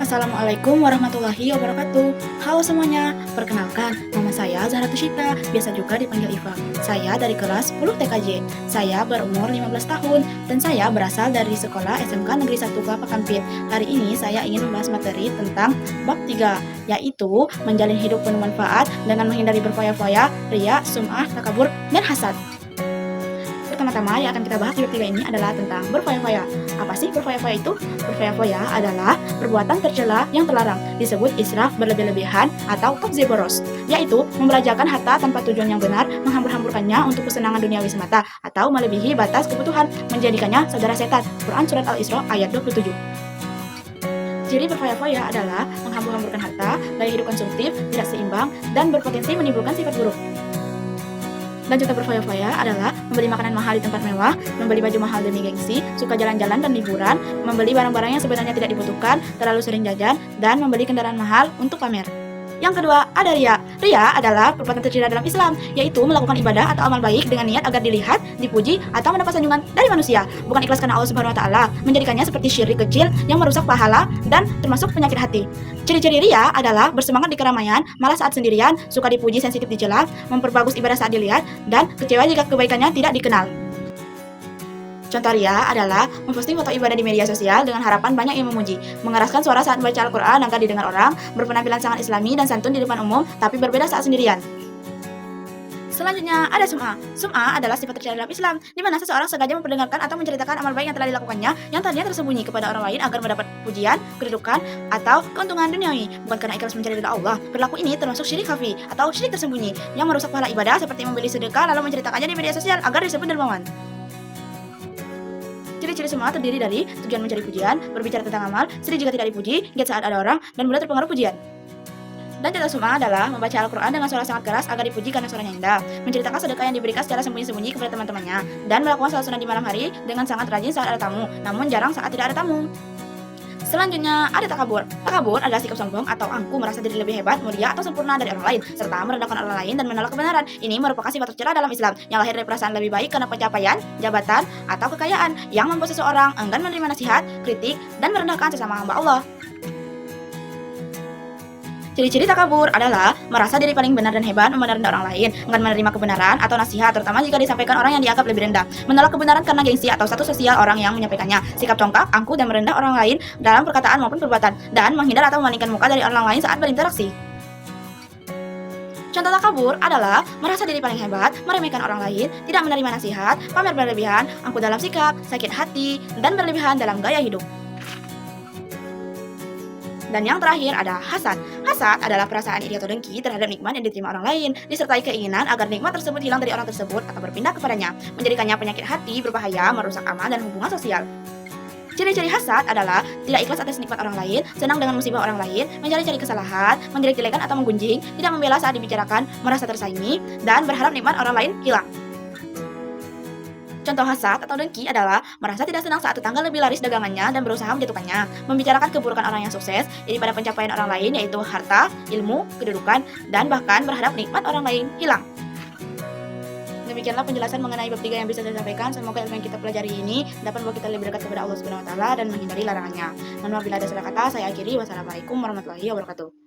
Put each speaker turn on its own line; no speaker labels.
Assalamualaikum warahmatullahi wabarakatuh. Halo semuanya, perkenalkan, nama saya Zahra Tushita, biasa juga dipanggil Iva. Saya dari kelas 10 TKJ. Saya berumur 15 tahun dan saya berasal dari sekolah SMK Negeri 1 Kelapa Kampit. Hari ini saya ingin membahas materi tentang bab 3, yaitu menjalin hidup penuh manfaat dengan menghindari berfoya-foya, riya, sum'ah, takabur, dan hasad. Pertama-tama yang akan kita bahas di bab 3 ini adalah tentang berfoya-foya. Apa sih berfoya-foya itu? Berfoya-foya adalah perbuatan tercela yang terlarang, disebut israf berlebih-lebihan atau tabdzir boros, yaitu membelanjakan harta tanpa tujuan yang benar, menghambur-hamburkannya untuk kesenangan duniawi semata, atau melebihi batas kebutuhan, menjadikannya saudara setan. Quran Surat Al-Isra ayat 27. Ciri berfoya-foya adalah menghambur-hamburkan harta, gaya hidup konsumtif, tidak seimbang, dan berpotensi menimbulkan sifat buruk. Dan contoh berfoya-foya adalah membeli makanan mahal di tempat mewah, membeli baju mahal demi gengsi, suka jalan-jalan dan liburan, membeli barang-barang yang sebenarnya tidak dibutuhkan, terlalu sering jajan, dan membeli kendaraan mahal untuk pamer. Yang kedua, ada riya. Riya adalah perbuatan tercela dalam Islam, yaitu melakukan ibadah atau amal baik dengan niat agar dilihat, dipuji, atau mendapat sanjungan dari manusia, bukan ikhlas karena Allah Subhanahu wa taala, menjadikannya seperti syirik kecil yang merusak pahala dan termasuk penyakit hati. Ciri-ciri riya adalah bersemangat di keramaian, malas saat sendirian, suka dipuji, sensitif dicela, memperbagus ibadah saat dilihat, dan kecewa jika kebaikannya tidak dikenal. Contoh riya adalah memposting foto ibadah di media sosial dengan harapan banyak yang memuji, mengeraskan suara saat membaca Al-Quran agar didengar orang, berpenampilan sangat islami dan santun di depan umum, tapi berbeda saat sendirian. Selanjutnya ada sum'ah. Sum'ah adalah sifat tercela dalam Islam, di mana seseorang sengaja memperdengarkan atau menceritakan amal baik yang telah dilakukannya yang tadinya tersembunyi kepada orang lain agar mendapat pujian, kedudukan, atau keuntungan duniawi, bukan karena ikhlas mencari ridha Allah. Perilaku ini termasuk syirik khafi atau syirik tersembunyi yang merusak pahala ibadah seperti membeli sedekah lalu menceritakannya di media sosial agar disebut dermawan. Ciri-ciri sum'ah terdiri dari tujuan mencari pujian, berbicara tentang amal, sedih jika tidak dipuji, giat saat ada orang, dan mudah terpengaruh pujian. Dan contoh sum'ah adalah membaca Al-Quran dengan suara sangat keras agar dipuji karena suaranya indah, menceritakan sedekah yang diberikan secara sembunyi-sembunyi kepada teman-temannya, dan melakukan salat sunat di malam hari dengan sangat rajin saat ada tamu, namun jarang saat tidak ada tamu. Selanjutnya ada takabur. Takabur adalah sikap sombong atau angkuh merasa diri lebih hebat, mulia, atau sempurna dari orang lain, serta merendahkan orang lain dan menolak kebenaran. Ini merupakan sifat tercela dalam Islam yang lahir dari perasaan lebih baik karena pencapaian, jabatan, atau kekayaan yang membuat seseorang enggan menerima nasihat, kritik, dan merendahkan sesama hamba Allah. Ciri-ciri takabur adalah merasa diri paling benar dan hebat, memandang rendah orang lain, enggan menerima kebenaran atau nasihat, terutama jika disampaikan orang yang dianggap lebih rendah, menolak kebenaran karena gengsi atau status sosial orang yang menyampaikannya, sikap congkak, angkuh, dan merendah orang lain dalam perkataan maupun perbuatan, dan menghindar atau memalingkan muka dari orang lain saat berinteraksi. Contoh takabur adalah merasa diri paling hebat, meremehkan orang lain, tidak menerima nasihat, pamer berlebihan, angkuh dalam sikap, sakit hati, dan berlebihan dalam gaya hidup. Dan yang terakhir ada hasad. Hasad adalah perasaan iri atau dengki terhadap nikmat yang diterima orang lain, disertai keinginan agar nikmat tersebut hilang dari orang tersebut atau berpindah kepadanya, menjadikannya penyakit hati, berbahaya, merusak amal dan hubungan sosial. Ciri-ciri hasad adalah tidak ikhlas atas nikmat orang lain, senang dengan musibah orang lain, mencari-cari kesalahan, menjelek-jelekan atau menggunjing, tidak membela saat dibicarakan, merasa tersaingi, dan berharap nikmat orang lain hilang. Contoh hasad atau dengki adalah merasa tidak senang saat tetangga lebih laris dagangannya dan berusaha menjatuhkannya, membicarakan keburukan orang yang sukses, jadi pada pencapaian orang lain yaitu harta, ilmu, kedudukan, dan bahkan berharap nikmat orang lain hilang. Demikianlah penjelasan mengenai bab 3 yang bisa saya sampaikan. Semoga ilmu yang kita pelajari ini dapat membuat kita lebih dekat kepada Allah Subhanahu wa taala dan menghindari larangannya. Mohon maaf bila ada salah kata, saya akhiri. Wassalamualaikum warahmatullahi wabarakatuh.